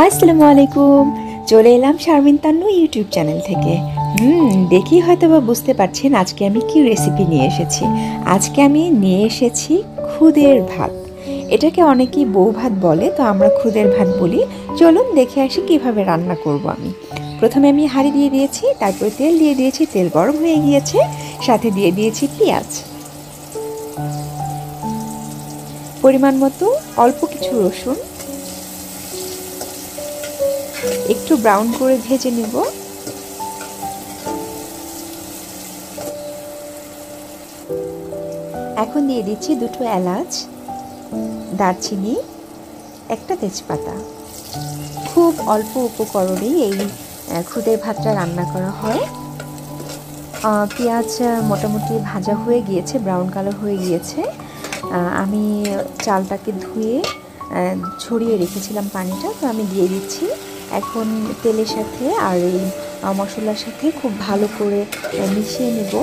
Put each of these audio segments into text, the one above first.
আসসালামু আলাইকুম। চলে এলাম শারমিন তান্নু ইউটিউব চ্যানেল থেকে। দেখি হয়তো বা বুঝতে পারছেন আজকে আমি কি রেসিপি নিয়ে এসেছি। আজকে আমি নিয়ে এসেছি খুদের ভাত। এটাকে অনেকেই বউ ভাত বলে, তো আমরা খুদের ভাত বলি। চলুন দেখে আসি কিভাবে রান্না করব আমি। প্রথমে আমি হাঁড়ি দিয়ে দিয়েছি, তারপর তেল দিয়ে দিয়েছি, তেল গরম হয়ে গিয়েছে, সাথে দিয়ে দিয়েছি পেঁয়াজ, পরিমাণ মতো অল্প কিছু রসুন, একটু ব্রাউন করে ভেজে নেব। এখন দিয়ে দিচ্ছি দুটো এলাচ, দারচিনি, একটা তেজপাতা। খুব অল্প উপকরণেই এই খুদের ভাতটা রান্না করা হয়। পেঁয়াজ মোটামুটি ভাজা হয়ে গিয়েছে, ব্রাউন কালার হয়ে গিয়েছে। আমি চালটাকে ধুয়ে ছড়িয়ে রেখেছিলাম পানিটা, তো আমি দিয়ে দিচ্ছি। এখন তেলের সাথে আর এই মশলার সাথে খুব ভালো করে মিশিয়ে নেব।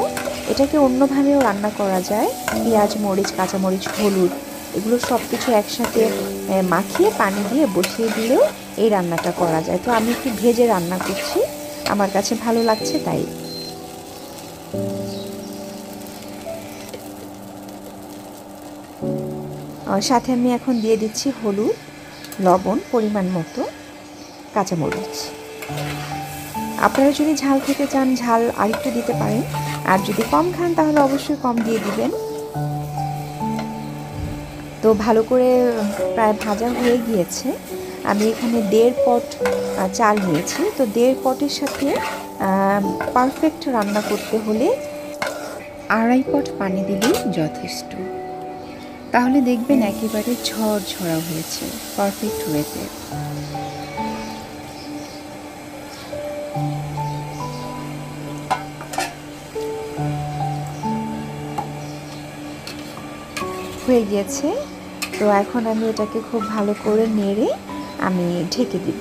এটাকে অন্যভাবেও রান্না করা যায়। পেঁয়াজ, মরিচ, কাঁচামরিচ, হলুদ এগুলো সব কিছু একসাথে মাখিয়ে পানি দিয়ে বসিয়ে দিলেও এই রান্নাটা করা যায়। তো আমি একটু ভেজে রান্না করছি, আমার কাছে ভালো লাগছে তাই। সাথে আমি এখন দিয়ে দিচ্ছি হলুদ, লবণ পরিমাণ মতো, কাঁচামরিচ। আপনারা যদি ঝাল খেতে চান ঝাল আরেকটু দিতে পারেন, আর যদি কম খান তাহলে অবশ্যই কম দিয়ে দিবেন। তো ভালো করে প্রায় ভাজা হয়ে গিয়েছে। আমি এখানে 1.5 পট চাল নিয়েছি। তো 1.5 পটের সাথে পারফেক্ট রান্না করতে হলে 2.5 পট পানি দিলেই যথেষ্ট। তাহলে দেখবেন একেবারে ঝরঝরা হয়েছে, পারফেক্ট ওয়েতে। হয়ে গিয়েছে। তো এখন আমি এটাকে খুব ভালো করে নেড়ে আমি ঢেকে দিব।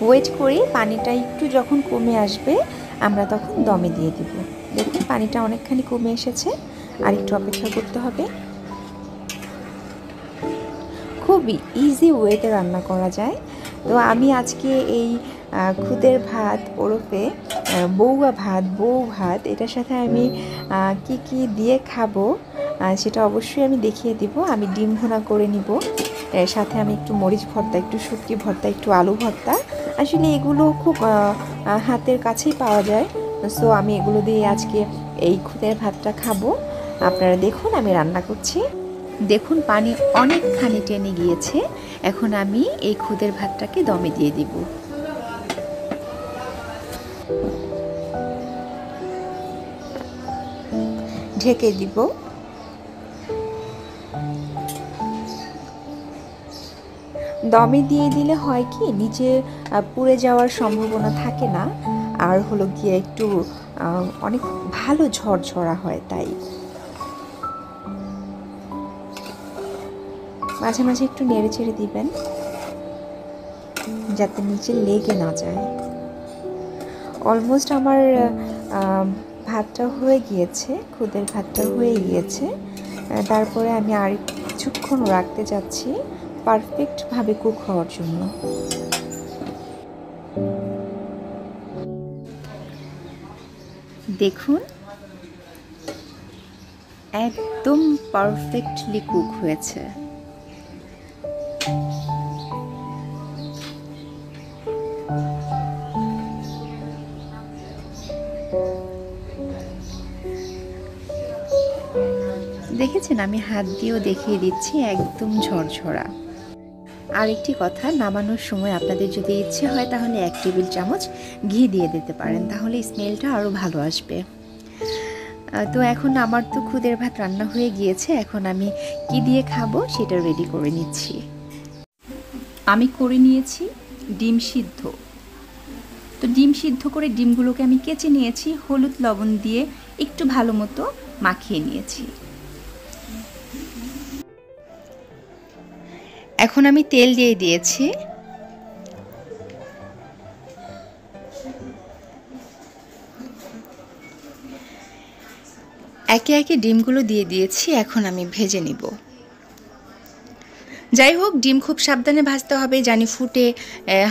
ওয়েট করি, পানিটা একটু যখন কমে আসবে আমরা তখন দমে দিয়ে দিব। দেখুন পানিটা অনেকখানি কমে এসেছে, আর একটু অপেক্ষা করতে হবে। খুবই ইজি ওয়েতে রান্না করা যায়। তো আমি আজকে এই খুদের ভাত ওরফে বউ ভাত এটার সাথে আমি কি কি দিয়ে খাবো সেটা অবশ্যই আমি দেখিয়ে দিব। আমি ডিম ভুনা করে নিব, সাথে আমি একটু মরিচ ভর্তা, একটু শুটকি ভর্তা, একটু আলু ভর্তা। আসলে এগুলো খুব হাতের কাছেই পাওয়া যায়। সো আমি এগুলো দিয়ে আজকে এই খুদের ভাতটা খাবো। আপনারা দেখুন আমি রান্না করছি। দেখুন পানি অনেকখানি টেনে গিয়েছে। এখন আমি এই খুদের ভাতটাকে দমে দিয়ে দিব। ঢেকে দিব। দমে দিয়ে দিলে হয় কি, নিচে পুড়ে যাওয়ার সম্ভাবনা থাকে না, আর হলো গিয়ে একটু অনেক ভালো ঝরঝরা হয়। তাই মাঝে মাঝে একটু নেড়ে চেড়ে দিবেন যাতে নিচে লেগে না যায়। অলমোস্ট আমার ভাতটা হয়ে গিয়েছে, খুদের ভাতটা হয়ে গিয়েছে। তারপরে আমি আর কিছুক্ষণ রাখতে যাচ্ছি পারফেক্টভাবে কুক হওয়ার জন্য। দেখুন একদম পারফেক্টলি কুক হয়েছে। দেখেছেন, আমি হাত দিয়েও দেখিয়ে দিচ্ছি, একদম ঝরঝরা। আরেকটি কথা, নামানোর সময় আপনাদের যদি ইচ্ছে হয় তাহলে 1 টেবিল চামচ ঘি দিয়ে দিতে পারেন, তাহলে স্মেলটা আরও ভালো আসবে। তো এখন আমার তো খুদের ভাত রান্না হয়ে গিয়েছে, এখন আমি কি দিয়ে খাবো সেটা রেডি করে নিচ্ছি। আমি করে নিয়েছি ডিম সিদ্ধ। তো ডিম সিদ্ধ করে ডিমগুলোকে আমি কেচে নিয়েছি, হলুদ লবণ দিয়ে একটু ভালো মতো মাখিয়ে নিয়েছি। এখন আমি তেল দিয়ে দিয়েছি। একে একে ডিমগুলো দিয়ে দিয়েছি, এখন আমি ভেজে নিব। যাই হোক, ডিম খুব সাবধানে ভাজতে হবে, জানি ফুটে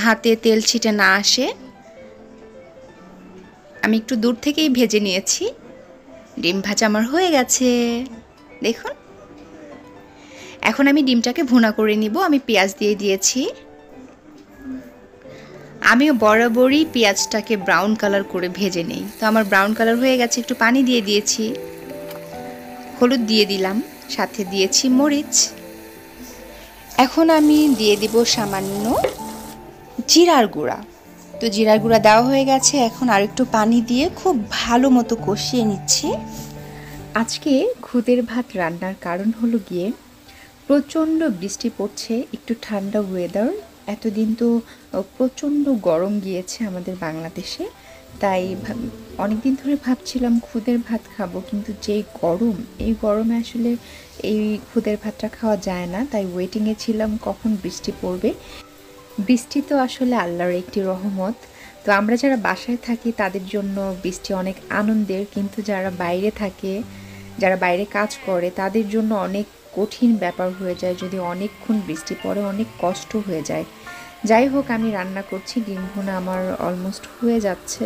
হাতে তেল ছিটে না আসে। আমি একটু দূর থেকেই ভেজে নিয়েছি। ডিম ভাজা আমার হয়ে গেছে, দেখুন। এখন আমি ডিমটাকে ভুনা করে নিব। আমি পেঁয়াজ দিয়ে দিয়েছি। আমিও বরাবরই পেঁয়াজটাকে ব্রাউন কালার করে ভেজে নেই। তো আমার ব্রাউন কালার হয়ে গেছে, একটু পানি দিয়ে দিয়েছি, হলুদ দিয়ে দিলাম, সাথে দিয়েছি মরিচ। এখন আমি দিয়ে দিব সামান্য জিরার গুঁড়া। তো জিরার গুঁড়া দেওয়া হয়ে গেছে। এখন আর একটু পানি দিয়ে খুব ভালো মতো কষিয়ে নিচ্ছি। আজকে খুদের ভাত রান্নার কারণ হলো গিয়ে প্রচণ্ড বৃষ্টি পড়ছে, একটু ঠান্ডা ওয়েদার। এতদিন তো প্রচণ্ড গরম গিয়েছে আমাদের বাংলাদেশে, তাই অনেক দিন ধরে ভাবছিলাম খুদের ভাত খাবো, কিন্তু যেই গরম, এই গরমে আসলে এই খুদের ভাতটা খাওয়া যায় না। তাই ওয়েটিংয়ে ছিলাম কখন বৃষ্টি পড়বে। বৃষ্টি তো আসলে আল্লাহর একটি রহমত। তো আমরা যারা বাসায় থাকি তাদের জন্য বৃষ্টি অনেক আনন্দের, কিন্তু যারা বাইরে থাকে, যারা বাইরে কাজ করে, তাদের জন্য অনেক কঠিন ব্যাপার হয়ে যায় যদি অনেকক্ষণ বৃষ্টি পড়ে, অনেক কষ্ট হয়ে যায়। যাই হোক, আমি রান্না করছি। ডিম ভুনা আমার অলমোস্ট হয়ে যাচ্ছে।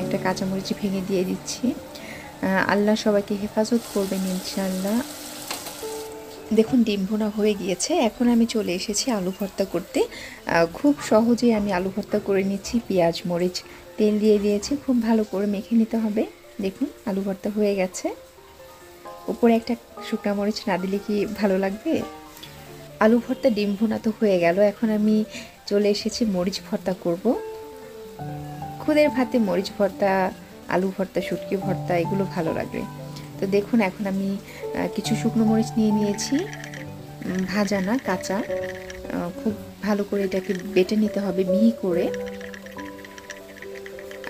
একটা কাঁচামরিচ ভেঙে দিয়ে দিচ্ছি। আল্লাহ সবাইকে হেফাজত করবেন ইনশাআল্লাহ। দেখুন, ডিম ভুনা হয়ে গিয়েছে। এখন আমি চলে এসেছি আলু ভর্তা করতে। খুব সহজেই আমি আলু ভর্তা করে নিচ্ছি। পেঁয়াজ মরিচ তেল দিয়ে দিয়েছি, খুব ভালো করে মেখে নিতে হবে। দেখুন, আলু ভর্তা হয়ে গেছে। উপরে একটা শুকনা মরিচ না দিলে কি ভালো লাগবে? আলু ভর্তা ডিম ভুনা তো হয়ে গেল। এখন আমি চলে এসেছি মরিচ ভর্তা করব। খুদের ভাতে মরিচ ভর্তা, আলু ভর্তা, শুটকি ভর্তা এগুলো ভালো লাগে। তো দেখুন, এখন আমি কিছু শুকনো মরিচ নিয়ে নিয়েছি, ভাজা না, কাঁচা। খুব ভালো করে এটাকে বেটে নিতে হবে মিহি করে।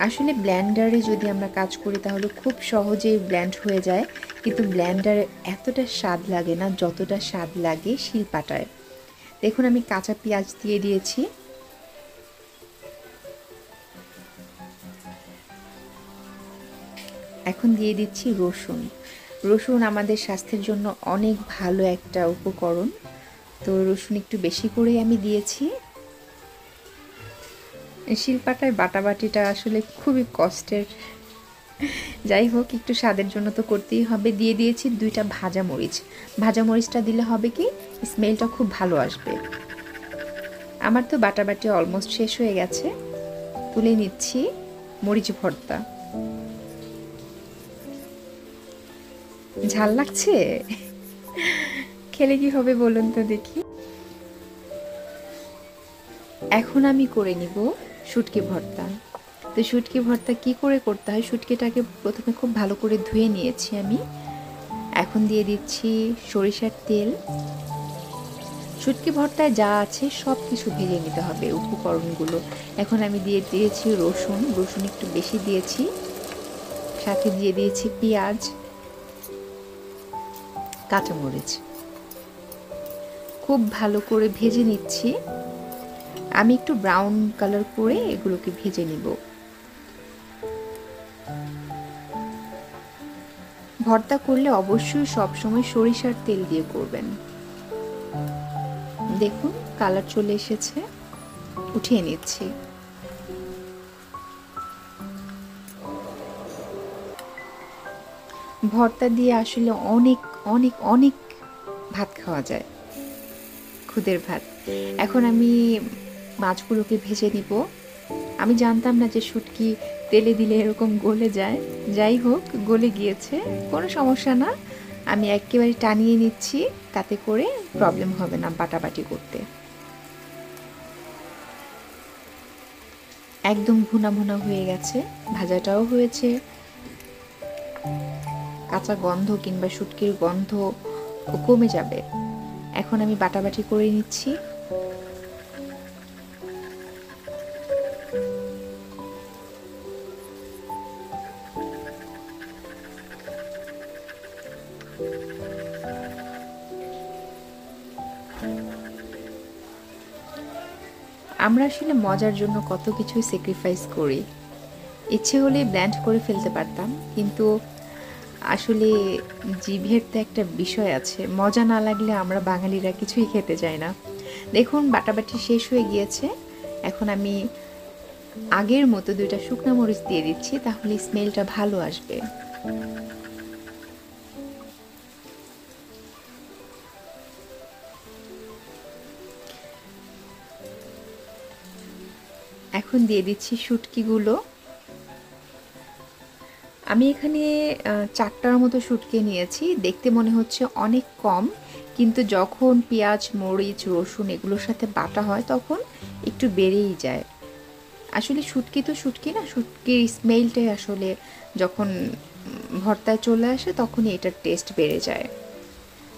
আসলে ব্লেন্ডারে যদি আমরা কাজ করি তাহলে খুব সহজেই ব্লেন্ড হয়ে যায়, কিন্তু ব্লেন্ডারে এতটা স্বাদ লাগে না যতটা স্বাদ লাগে শিলপাটায়। দেখুন, আমি কাঁচা পেঁয়াজ দিয়ে দিয়েছি। এখন দিয়ে দিচ্ছি রসুন। রসুন আমাদের স্বাস্থ্যের জন্য অনেক ভালো একটা উপকরণ, তো রসুন একটু বেশি করেই আমি দিয়েছি। শিলপাটায় বাটাবাটিটা আসলে খুবই কষ্টের। যাই হোক, একটু স্বাদের জন্য তো করতেই হবে। দিয়ে দিয়েছি 2টা ভাজা মরিচ। ভাজা মরিচটা দিলে হবে কি, স্মেলটা খুব ভালো আসবে। আমার তো বাটাবাটি অলমোস্ট শেষ হয়ে গেছে। তুলে নিচ্ছি মরিচ ভর্তা। ঝাল লাগছে? খেলে কি হবে বলুন তো দেখি। এখন আমি করে নিব শুটকি ভর্তা। তো শুটকি ভর্তা কি করে করতে হয়, শুটকিটাকে প্রথমে খুব ভালো করে ধুয়ে নিয়েছি আমি। এখন দিয়ে দিচ্ছি সরিষার তেল। শুটকি ভর্তায় যা আছে সব কিছু ভেজে নিতে হবে, উপকরণগুলো। এখন আমি দিয়ে দিয়েছি রসুন। রসুন একটু বেশি দিয়েছি, সাথে দিয়ে দিয়েছি পেঁয়াজ, কাঁচামরিচ। খুব ভালো করে ভেজে নিচ্ছি। আমি একটু ব্রাউন কালার করে এগুলোকে ভেজে নিব। ভর্তা করলে অবশ্যই সবসময় সরিষার তেল দিয়ে করবেন। দেখুন, কালার চলে এসেছে, উঠিয়ে নিচ্ছি। ভর্তা দিয়ে আসলে অনেক অনেক অনেক ভাত খাওয়া যায়, খুদের ভাত। এখন আমি মাছগুলোকে ভেজে নিব। আমি জানতাম না যে শুটকি তেলে দিলে এরকম গলে যায়। যাই হোক, গলে গিয়েছে, কোনো সমস্যা না। আমি একেবারে টানিয়ে নিচ্ছি, তাতে করে প্রবলেম হবে না বাটাবাটি করতে। একদম ভুনা ভুনা হয়ে গেছে, ভাজাটাও হয়েছে। কাঁচা গন্ধ কিংবা শুটকির গন্ধ কমে যাবে। এখন আমি বাটাবাটি করে নিচ্ছি। আমরা আসলে মজার জন্য কত কিছুই স্যাক্রিফাইস করি। ইচ্ছে হলে ব্ল্যান্ড করে ফেলতে পারতাম, কিন্তু আসলে জিভের তো একটা বিষয় আছে, মজা না লাগলে আমরা বাঙালিরা কিছুই খেতে চাই না। দেখুন বাটাবাটি শেষ হয়ে গিয়েছে। এখন আমি আগের মতো 2টা শুকনো মরিচ দিয়ে দিচ্ছি, তাহলে স্মেলটা ভালো আসবে। এখন দিয়ে দিচ্ছি শুটকিগুলো। আমি এখানে 4টার মতো শুটকি নিয়েছি। দেখতে মনে হচ্ছে অনেক কম, কিন্তু যখন পেঁয়াজ, মরিচ, রসুন এগুলোর সাথে বাটা হয় তখন একটু বেড়েই যায়। আসলে শুটকি তো শুটকি না, শুটকির স্মেলটাই আসলে যখন ভর্তায় চলে আসে তখনই এটার টেস্ট বেড়ে যায়।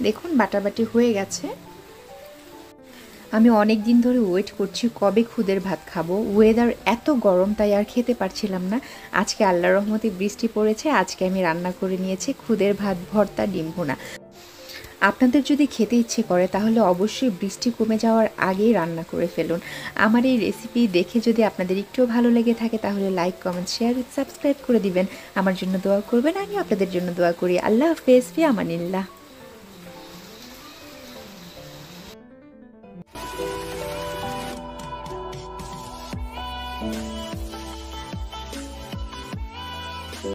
দেখুন বাটাবাটি হয়ে গেছে। আমি অনেক দিন ধরে ওয়েট করছি কবে খুদের ভাত খাবো। ওয়েদার এত গরম, তাই আর খেতে পারছিলাম না। আজকে আল্লাহর রহমতে বৃষ্টি পড়েছে, আজকে আমি রান্না করে নিয়েছি খুদের ভাত, ভর্তা, ডিম ভুনা। আপনাদের যদি খেতে ইচ্ছে করে তাহলে অবশ্যই বৃষ্টি কমে যাওয়ার আগেই রান্না করে ফেলুন। আমার এই রেসিপি দেখে যদি আপনাদের একটুও ভালো লেগে থাকে তাহলে লাইক, কমেন্ট, শেয়ার, সাবস্ক্রাইব করে দিবেন। আমার জন্য দোয়া করবেন, আমি আপনাদের জন্য দোয়া করি। আল্লাহ হাফেজ, ফি আমানিল্লাহ।